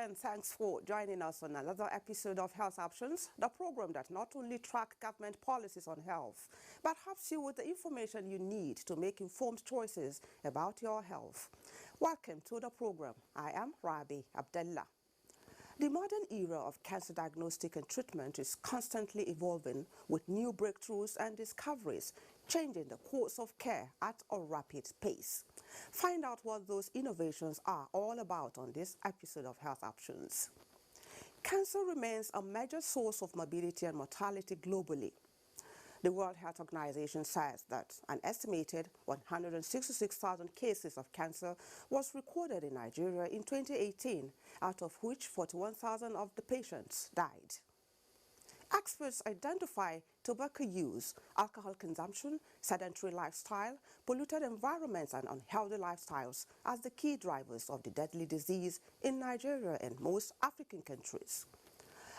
and thanks for joining us on another episode of Health Options, the program that not only tracks government policies on health, but helps you with the information you need to make informed choices about your health. Welcome to the program. I am Rabi Abdullah. The modern era of cancer diagnostic and treatment is constantly evolving with new breakthroughs and discoveries, changing the course of care at a rapid pace. Find out what those innovations are all about on this episode of Health Options. Cancer remains a major source of morbidity and mortality globally. The World Health Organization says that an estimated 166,000 cases of cancer was recorded in Nigeria in 2018, out of which 41,000 of the patients died. Experts identify tobacco use, alcohol consumption, sedentary lifestyle, polluted environments and unhealthy lifestyles as the key drivers of the deadly disease in Nigeria and most African countries.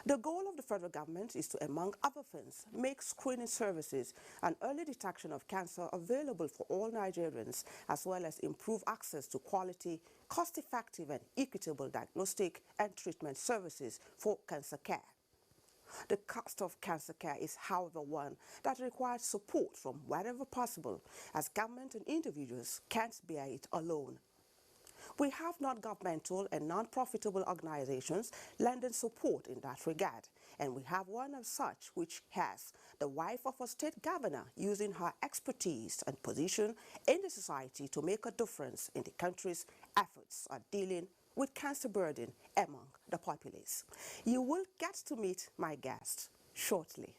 The goal of the federal government is to, among other things, make screening services and early detection of cancer available for all Nigerians, as well as improve access to quality, cost-effective and equitable diagnostic and treatment services for cancer care. The cost of cancer care is, however, one that requires support from wherever possible, as government and individuals can't bear it alone. We have non-governmental and non-profitable organizations lending support in that regard, and we have one of such which has the wife of a state governor using her expertise and position in the society to make a difference in the country's efforts at dealing with cancer burden among the populace. You will get to meet my guest shortly.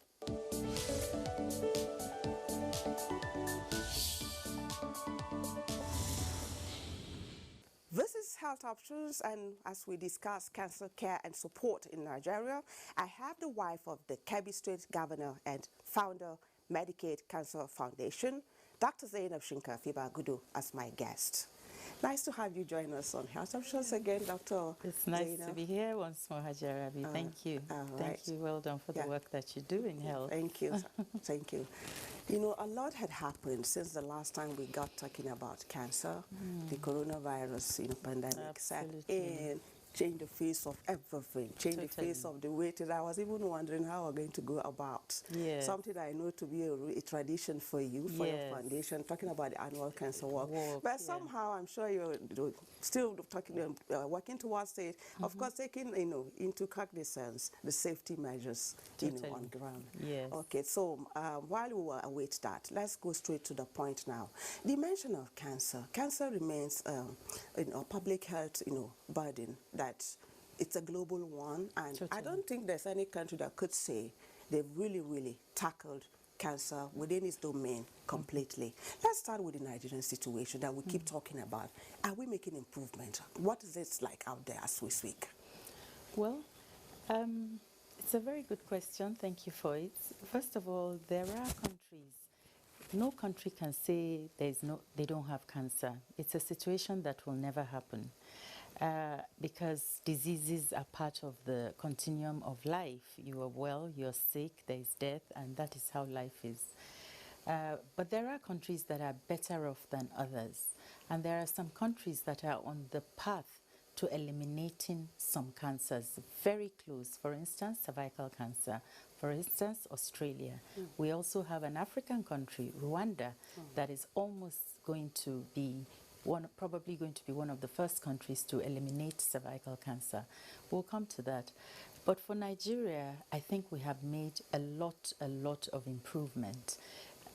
This is Health Options, and as we discuss cancer care and support in Nigeria, I have the wife of the Kebbi State Governor and founder Medicaid Cancer Foundation, Dr. Zainab Shinkafi Bagudu, as my guest. Nice to have you join us on Health Options again, Dr. It's nice Zainab. to be here once more, Haji Rabi. Thank you. Thank you. Well done for the work that you do in health. Thank you. Thank you. You know, a lot had happened since the last time we got talking about cancer. The coronavirus, pandemic set in, change the face of everything, change the face of the way I was even wondering how we're going to go about something I know to be a tradition for you, for your foundation, talking about the annual cancer walk. But somehow I'm sure you're still talking, working towards it. Of course, taking into cognizance the safety measures on ground. Yes. Okay, so while we will await that, let's go straight to the point now. The mention of cancer. Cancer remains a public health burden that it's a global one, and I don't think there's any country that could say they've really tackled cancer within its domain completely. Let's start with the Nigerian situation that we keep talking about. Are we making improvement? What is it like out there as we speak? Well, it's a very good question. Thank you for it. First of all, there are countries. No country can say they don't have cancer. It's a situation that will never happen. Because diseases are part of the continuum of life. You are well, you're sick, there is death, and that is how life is. But there are countries that are better off than others. And there are some countries that are on the path to eliminating some cancers, very close. For instance, cervical cancer. For instance, Australia. We also have an African country, Rwanda, that is almost going to be probably going to be one of the first countries to eliminate cervical cancer. We'll come to that. But for Nigeria, I think we have made a lot of improvement.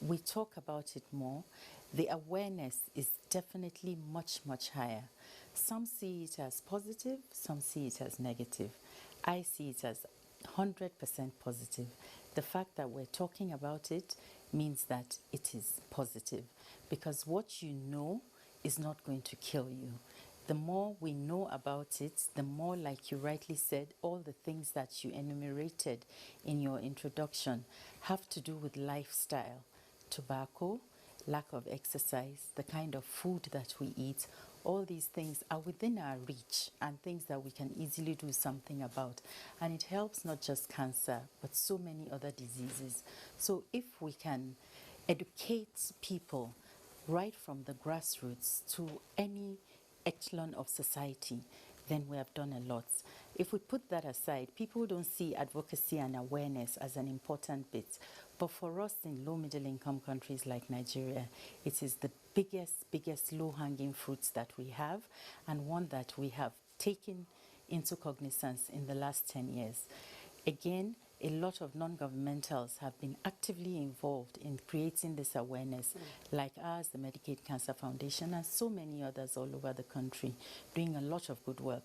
We talk about it more. The awareness is definitely much higher. Some see it as positive, some see it as negative. I see it as 100% positive. The fact that we're talking about it means that it is positive, because what you know is not going to kill you. The more we know about it, the more, like you rightly said, all the things that you enumerated in your introduction have to do with lifestyle. Tobacco, lack of exercise, the kind of food that we eat, all these things are within our reach and things that we can easily do something about. And it helps not just cancer, but so many other diseases. So if we can educate people right from the grassroots to any echelon of society, then we have done a lot. If we put that aside, people don't see advocacy and awareness as an important bit. But for us in low middle income countries like Nigeria, it is the biggest low-hanging fruits that we have, and one that we have taken into cognizance in the last 10 years. Again, a lot of non-governmentals have been actively involved in creating this awareness, like us, the Medicaid Cancer Foundation, and so many others all over the country, doing a lot of good work.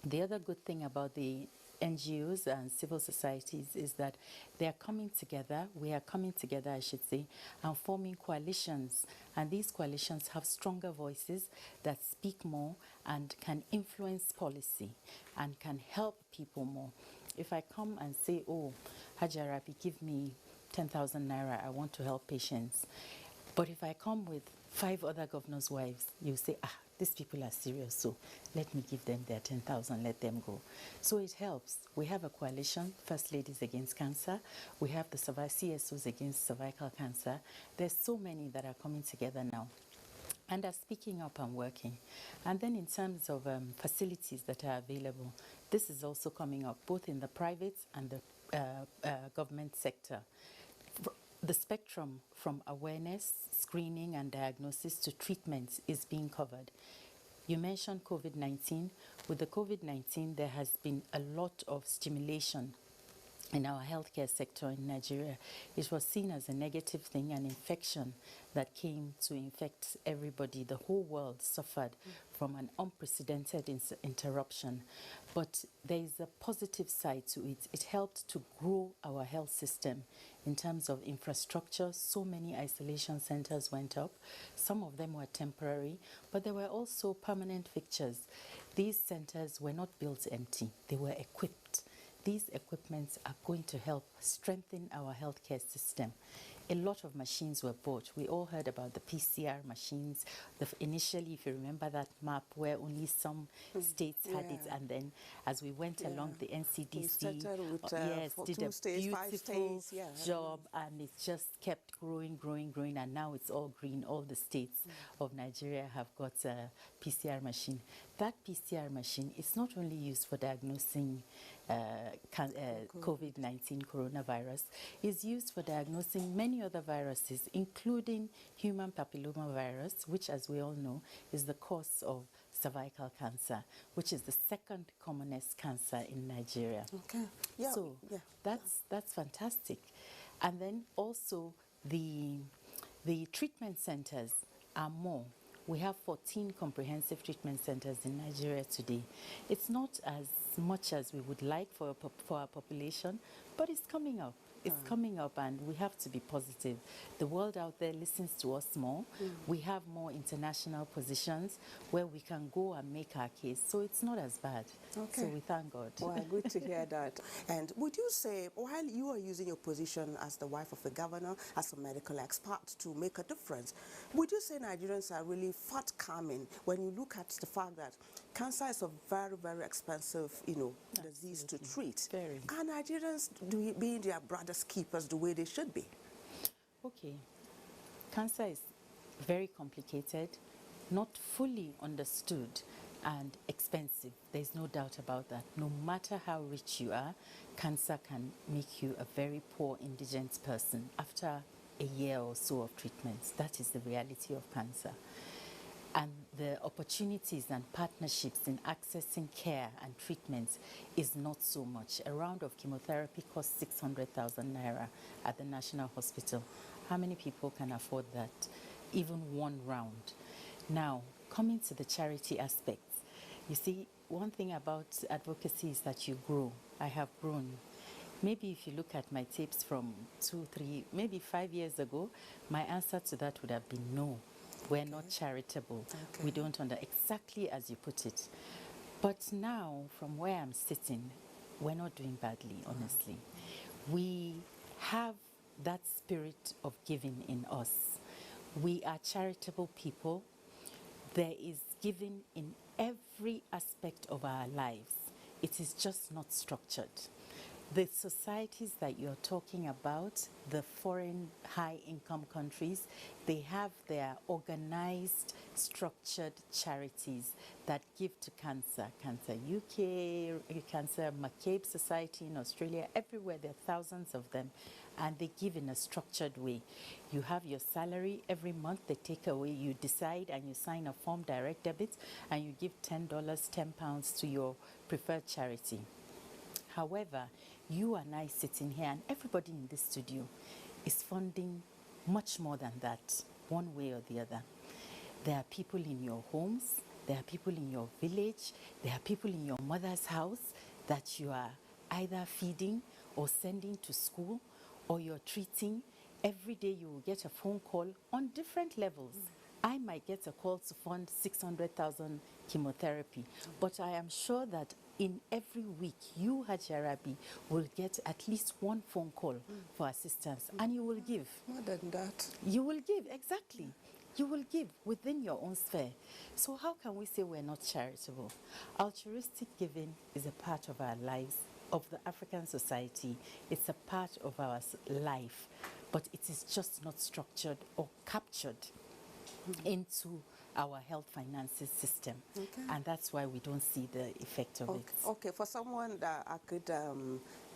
The other good thing about the NGOs and civil societies is that they are coming together, we are coming together, I should say, and forming coalitions. And these coalitions have stronger voices that speak more and can influence policy and can help people more. If I come and say, oh, Hajarabi, give me 10,000 naira, I want to help patients. But if I come with 5 other governors' wives, you say, these people are serious, so let me give them their 10,000, let them go. So it helps. We have a coalition, First Ladies Against Cancer. We have the CSOs Against Cervical Cancer. There's so many that are coming together now and are speaking up and working. And then in terms of facilities that are available, this is also coming up, both in the private and the government sector. The spectrum from awareness, screening and diagnosis to treatments is being covered. You mentioned COVID-19. With the COVID-19, there has been a lot of stimulation in our healthcare sector in Nigeria. It was seen as a negative thing, an infection that came to infect everybody. The whole world suffered from an unprecedented interruption. But there is a positive side to it. It helped to grow our health system in terms of infrastructure. So many isolation centers went up. Some of them were temporary, but there were also permanent fixtures. These centers were not built empty. They were equipped. These equipments are going to help strengthen our healthcare system. A lot of machines were bought. We all heard about the PCR machines. Initially, if you remember that map where only some states had it, and then as we went along, the NCDC did a beautiful job, and it just kept growing, and now it's all green. All the states of Nigeria have got a PCR machine. That PCR machine is not only used for diagnosing COVID-19 coronavirus, is used for diagnosing many other viruses, including human papilloma virus, which, as we all know, is the cause of cervical cancer, which is the second commonest cancer in Nigeria. Okay. That's fantastic. And then also the treatment centers are more. We have 14 comprehensive treatment centers in Nigeria today. It's not as much as we would like for our population, but it's coming up. It's coming up, and we have to be positive. The world out there listens to us more. We have more international positions where we can go and make our case. So it's not as bad. Okay. So we thank God. Well, good to hear that. And would you say, while you are using your position as the wife of the governor, as a medical expert to make a difference, would you say Nigerians are really forthcoming when you look at the fact that cancer is a very, very expensive, disease to treat? Very. Are Nigerians being their brothers' keepers the way they should be? Okay. Cancer is very complicated, not fully understood, and expensive. There's no doubt about that. No matter how rich you are, cancer can make you a very poor, indigent person after a year or so of treatments. That is the reality of cancer. And the opportunities and partnerships in accessing care and treatments is not so much. A round of chemotherapy costs 600,000 naira at the National Hospital. How many people can afford that? Even one round. Now, coming to the charity aspects, you see, one thing about advocacy is that you grow. I have grown. Maybe if you look at my tapes from 2, 3, maybe 5 years ago, my answer to that would have been no. We're not charitable. We don't exactly as you put it. But now, from where I'm sitting, we're not doing badly, honestly. We have that spirit of giving in us. We are charitable people. There is giving in every aspect of our lives. It is just not structured. The societies that you're talking about, the foreign high-income countries, they have their organized, structured charities that give to cancer. Cancer UK, Cancer McCabe Society in Australia, everywhere there are thousands of them, and they give in a structured way. You have your salary every month, they take away, you decide and you sign a form, direct debit, and you give $10, £10 to your preferred charity. However, you and I sitting here and everybody in this studio is funding much more than that, one way or the other. There are people in your homes, there are people in your village, there are people in your mother's house that you are either feeding or sending to school or you're treating. Every day you will get a phone call on different levels. I might get a call to fund 600,000 chemotherapy, but I am sure that in every week, you, Hajarabi, will get at least one phone call for assistance, and you will give. More than that. You will give, exactly. You will give within your own sphere. So how can we say we're not charitable? Altruistic giving is a part of our lives, of the African society. It's a part of our life, but it is just not structured or captured into our health finances system. Okay. And that's why we don't see the effect of it. Okay, for someone that I could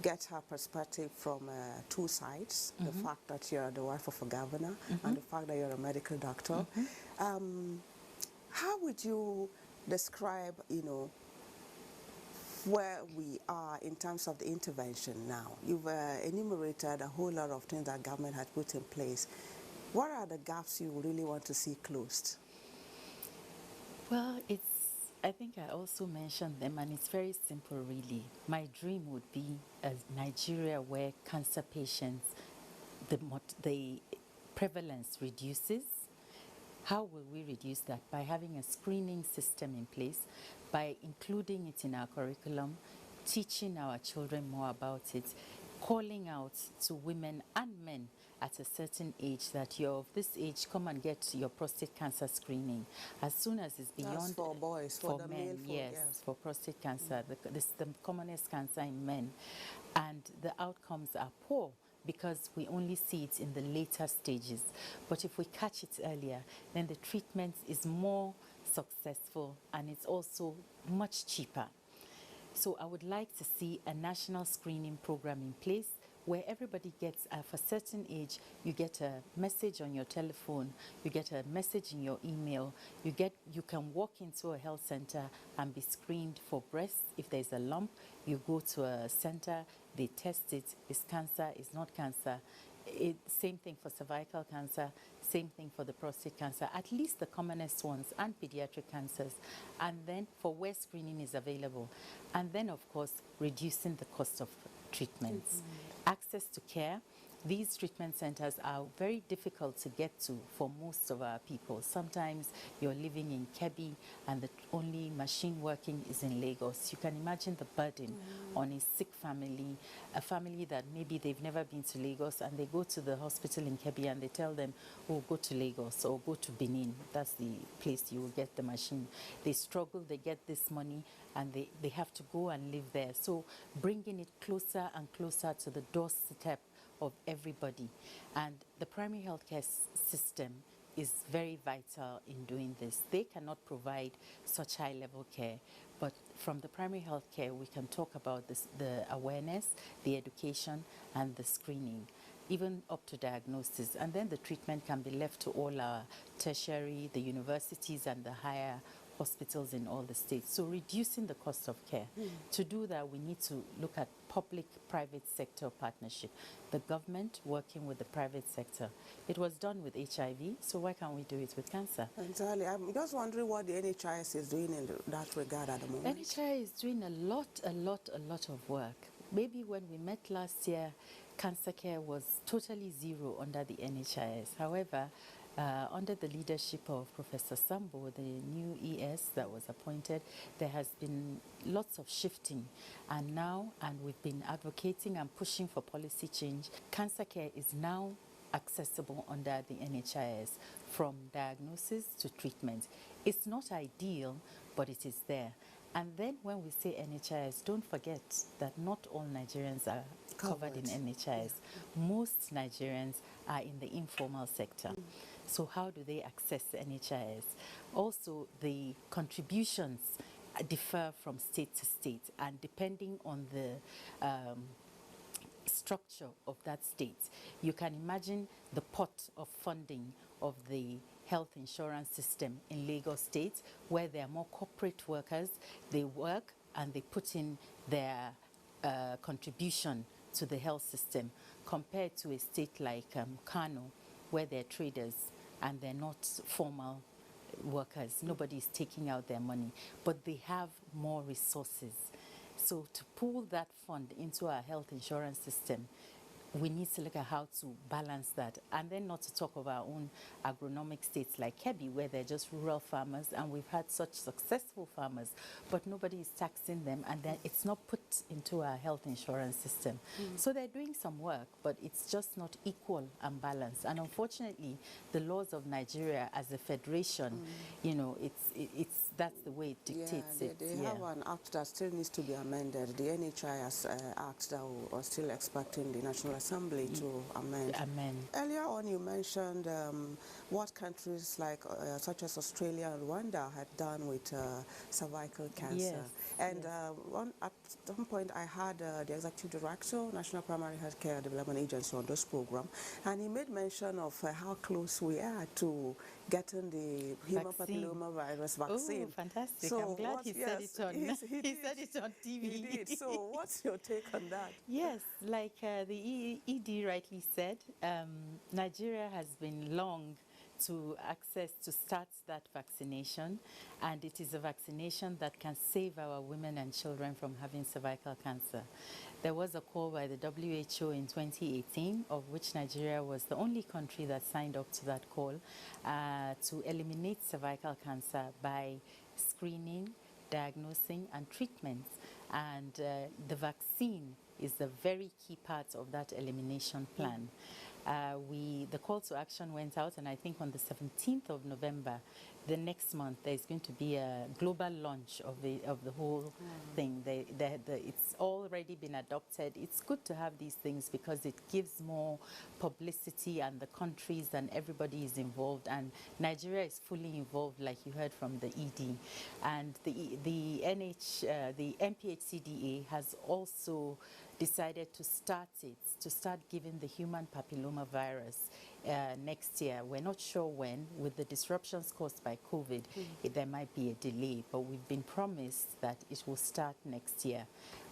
get her perspective from two sides, the fact that you're the wife of a governor and the fact that you're a medical doctor, how would you describe, where we are in terms of the intervention now? You've enumerated a whole lot of things that government has put in place. What are the gaps you really want to see closed? Well, I think I also mentioned them, and it's very simple, really. My dream would be a Nigeria where cancer patients, the prevalence reduces. How will we reduce that? By having a screening system in place, by including it in our curriculum, teaching our children more about it, calling out to women and men at a certain age that you're of this age, come and get your prostate cancer screening. As soon as it's beyond... That's for boys, for the men, male, yes, for prostate cancer. This is the commonest cancer in men. And the outcomes are poor because we only see it in the later stages. But if we catch it earlier, then the treatment is more successful and it's also much cheaper. So I would like to see a national screening program in place where everybody gets, for a certain age, you get a message on your telephone, you get a message in your email, you can walk into a health center and be screened for breast. If there's a lump, you go to a center, they test it, it's cancer, it's not cancer. Same thing for cervical cancer, same thing for the prostate cancer, at least the commonest ones, and pediatric cancers. And then for where screening is available. And then, of course, reducing the cost of treatments. Access to care. These treatment centers are very difficult to get to for most of our people. Sometimes you're living in Kebbi and the only machine working is in Lagos. You can imagine the burden on a sick family, a family that maybe they've never been to Lagos, and they go to the hospital in Kebbi and they tell them, oh, go to Lagos or go to Benin. That's the place you will get the machine. They struggle, they get this money, and they have to go and live there. So bringing it closer and closer to the doorstep of everybody. And the primary healthcare system is very vital in doing this. They cannot provide such high-level care, but from the primary healthcare, we can talk about the awareness, the education, and the screening, even up to diagnosis. And then the treatment can be left to all our tertiary, the universities, and the higher hospitals in all the states. So reducing the cost of care. To do that, we need to look at public-private sector partnership. The government working with the private sector. It was done with HIV, so why can't we do it with cancer? Entirely. I'm just wondering what the NHIS is doing in that regard at the moment. NHIS is doing a lot of work. Maybe when we met last year, cancer care was totally zero under the NHIS. However, under the leadership of Professor Sambo, the new ES that was appointed, there has been lots of shifting. And now, and we've been advocating and pushing for policy change, cancer care is now accessible under the NHIS, from diagnosis to treatment. It's not ideal, but it is there. And then when we say NHIS, don't forget that not all Nigerians are covered in NHIS. Most Nigerians are in the informal sector. So how do they access NHIS? Also, the contributions differ from state to state, and depending on the structure of that state, you can imagine the pot of funding of the health insurance system in Lagos State, where there are more corporate workers. They work and they put in their contribution to the health system, compared to a state like Kano, where they're traders and they're not formal workers. Nobody is taking out their money, but they have more resources. So to pull that fund into our health insurance system, we need to look at how to balance that. And then not to talk of our own agronomic states like Kebbi, where they're just rural farmers, and we've had such successful farmers, but nobody is taxing them, and then it's not put into our health insurance system. So they're doing some work, but it's just not equal and balanced. And unfortunately, the laws of Nigeria as a federation, you know, that's the way it dictates it. They have an act that still needs to be amended, the NHIS Act that we're still expecting the National Assembly to amend. Earlier on, you mentioned what countries like such as Australia and Rwanda had done with cervical cancer. And at some point, I had the Executive Director, National Primary Healthcare Development Agency, on this program, and he made mention of how close we are to getting the human papillomavirus vaccine. Oh, fantastic. So I'm glad he said it on, he said it on TV. He did. So what's your take on that? Yes, like the ED rightly said, Nigeria has been long to start that vaccination, and it is a vaccination that can save our women and children from having cervical cancer. There was a call by the WHO in 2018, of which Nigeria was the only country that signed up to that call, to eliminate cervical cancer by screening, diagnosing, and treatment. And the vaccine is the very key part of that elimination plan. The call to action went out, and I think on the 17th of November, the next month, there's going to be a global launch of the whole thing. It's already been adopted. It's good to have these things because it gives more publicity, and the countries and everybody is involved. And Nigeria is fully involved, like you heard from the ED. And the MPHCDA has also decided to start giving the human papillomavirus next year. We're not sure when. With the disruptions caused by COVID, there might be a delay, but we've been promised that it will start next year.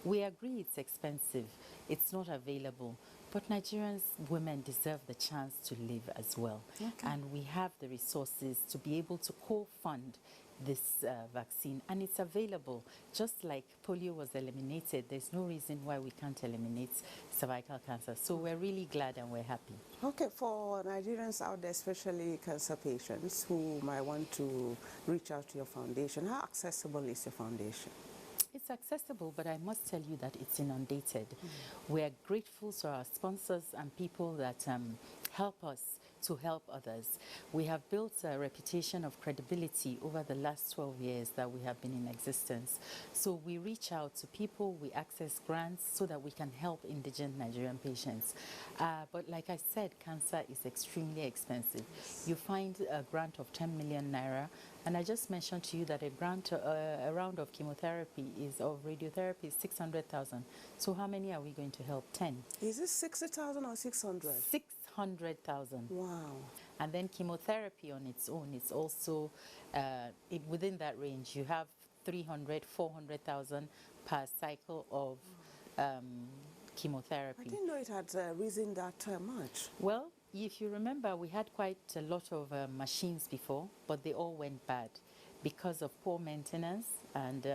We agree it's expensive, it's not available, but Nigerians women deserve the chance to live as well. And we have the resources to be able to co-fund this vaccine, and it's available. Just like polio was eliminated, there's no reason why we can't eliminate cervical cancer. So we're really glad and we're happy. Okay, for Nigerians out there, especially cancer patients who might want to reach out to your foundation, how accessible is your foundation? It's accessible, but I must tell you that it's inundated. We're grateful to our sponsors and people that help us to help others. We have built a reputation of credibility over the last 12 years that we have been in existence. So we reach out to people, we access grants so that we can help indigent Nigerian patients. But like I said, cancer is extremely expensive. You find a grant of 10 million naira, and I just mentioned to you that a round of chemotherapy of radiotherapy is 600,000. So how many are we going to help? 10. Is it 60,000 or 600? 600,000. Wow. And then chemotherapy on its own, it's also within that range. You have 300, 400,000 per cycle of chemotherapy. I didn't know it had risen that much. Well, if you remember, we had quite a lot of machines before, but they all went bad because of poor maintenance, and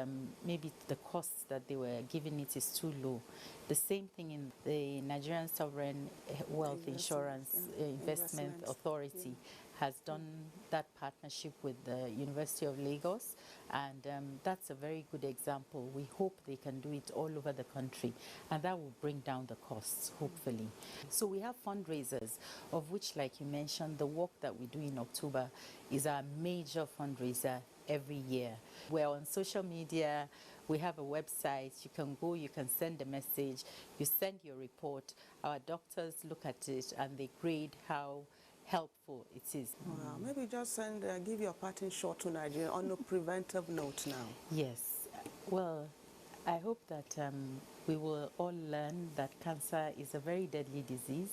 maybe the costs that they were giving it is too low. The same thing in the Nigerian Sovereign Wealth Insurance Investment Authority has done that partnership with the University of Lagos, and that's a very good example. We hope they can do it all over the country, and that will bring down the costs, hopefully. So we have fundraisers, of which, like you mentioned, the work that we do in October is our major fundraiser every year. We're on social media, we have a website, you can go, you can send a message, you send your report, our doctors look at it and they grade how helpful it is. Well, maybe just give your parting shot to Nigeria on a preventive note now. Yes, well, I hope that we will all learn that cancer is a very deadly disease.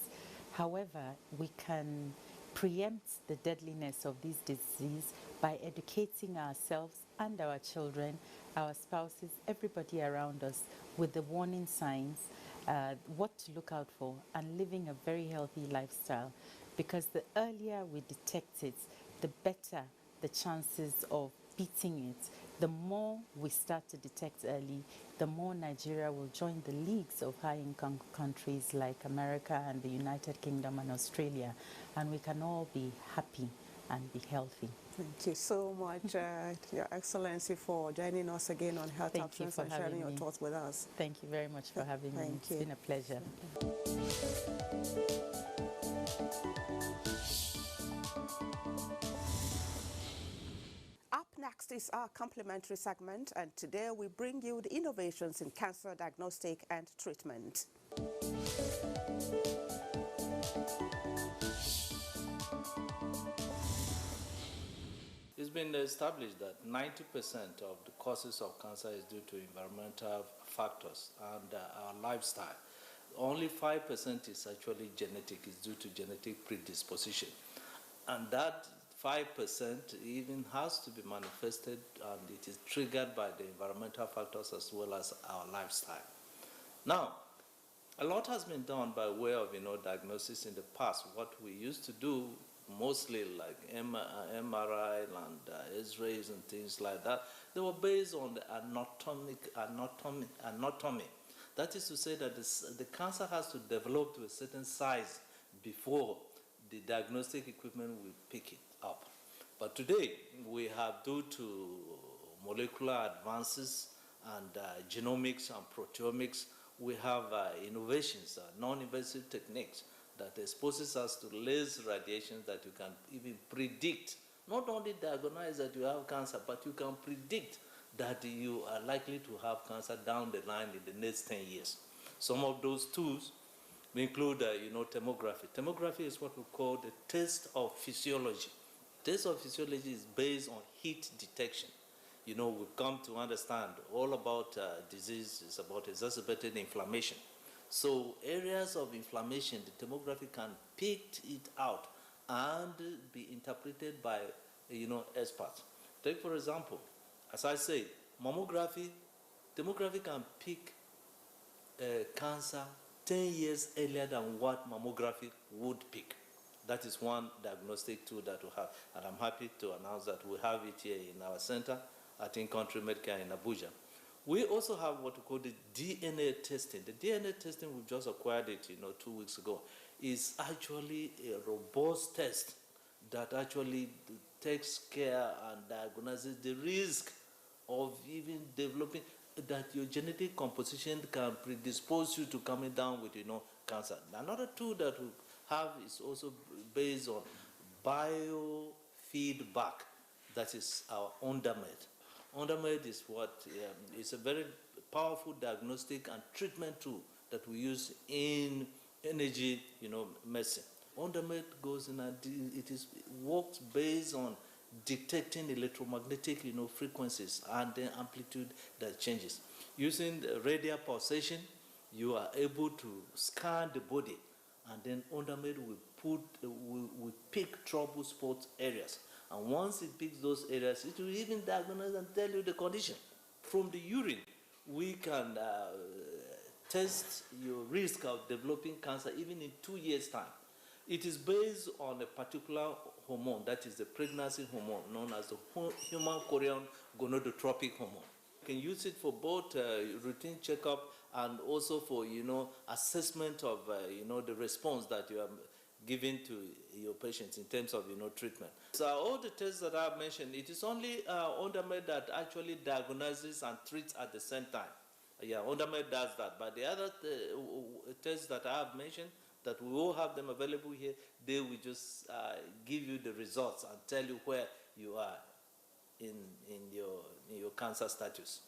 However, we can preempt the deadliness of this disease by educating ourselves and our children, our spouses, everybody around us with the warning signs, what to look out for, and living a very healthy lifestyle. Because the earlier we detect it, the better the chances of beating it. The more we start to detect early, the more Nigeria will join the leagues of high-income countries like America and the United Kingdom and Australia, and we can all be happy and be healthy. Thank you so much, Your Excellency, for joining us again on Health Options and sharing your thoughts with us. Thank you very much for having me. It's been a pleasure. Up next is our complimentary segment, and today we bring you the innovations in cancer diagnostic and treatment. It's been established that 90% of the causes of cancer is due to environmental factors and our lifestyle. Only 5% is actually genetic, is due to genetic predisposition. And that 5% even has to be manifested, and it is triggered by the environmental factors as well as our lifestyle. Now, a lot has been done by way of diagnosis in the past. What we used to do, mostly like MRI and X-rays and things like that, they were based on the anatomy. That is to say that the cancer has to develop to a certain size before the diagnostic equipment will pick it up. But today, we have, due to molecular advances and genomics and proteomics, we have innovations, non-invasive techniques that exposes us to less radiations that you can even predict. Not only diagnose that you have cancer, but you can predict that you are likely to have cancer down the line in the next 10 years. Some of those tools include, tomography. Tomography is what we call the test of physiology. Test of physiology is based on heat detection. We've come to understand all about disease is about exacerbated inflammation. So areas of inflammation, the tomography can pick it out and be interpreted by, experts. Take, for example, as I say, tomography can pick cancer 10 years earlier than what mammography would pick. That is one diagnostic tool that we have, and I'm happy to announce that we have it here in our center at In-Country Medicare in Abuja. We also have what we call the DNA testing. The DNA testing, we've just acquired it, 2 weeks ago, is actually a robust test that actually takes care and diagnoses the risk of even developing, that your genetic composition can predispose you to coming down with, cancer. Another tool that we have is also based on biofeedback. That is our UnderMed. UnderMed is it's a very powerful diagnostic and treatment tool that we use in energy, medicine. UnderMed goes in and it works based on detecting electromagnetic, frequencies and the amplitude that changes. Using the radial pulsation, you are able to scan the body, and then UnderMed will pick trouble spot areas. And once it picks those areas, it will even diagnose and tell you the condition. From the urine, we can test your risk of developing cancer even in 2 years' time. It is based on a particular hormone, that is the pregnancy hormone, known as the human chorion gonadotropic hormone. You can use it for both routine checkup and also for, assessment of, the response that you are giving to your patients in terms of, treatment. So all the tests that I've mentioned, it is only UnderMed that actually diagnoses and treats at the same time. Yeah, UnderMed does that. But the other tests that I have mentioned, that we all have them available here, they will just give you the results and tell you where you are. in your cancer status.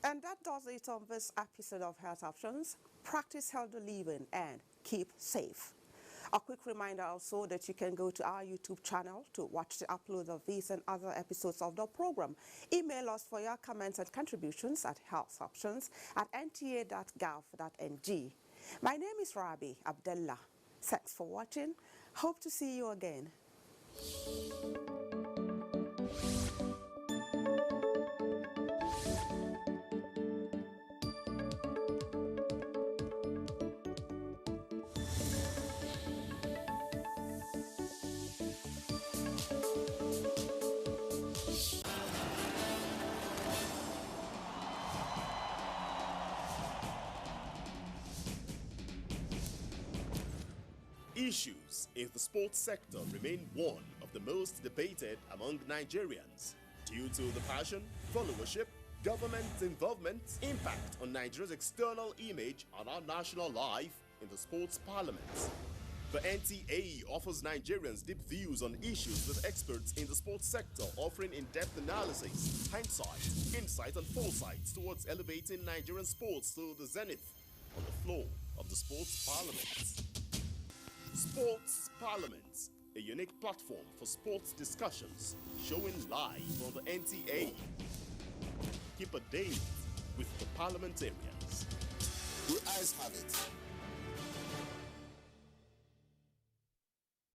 And that does it on this episode of Health Options. Practice healthy living and keep safe. A quick reminder also that you can go to our YouTube channel to watch the upload of these and other episodes of the program. Email us for your comments and contributions at healthoptions@nta.gov.ng. My name is Rabi Abdullah. Thanks for watching. Hope to see you again. Issues in the sports sector remain one of the most debated among Nigerians due to the passion, followership, government involvement, impact on Nigeria's external image and our national life in the sports parliament. The NTA offers Nigerians deep views on issues with experts in the sports sector, offering in-depth analysis, hindsight, insight and foresight towards elevating Nigerian sports to the zenith on the floor of the sports parliament. Sports Parliament, a unique platform for sports discussions, showing live on the NTA. Keep a date with the parliamentarians. The eyes have it.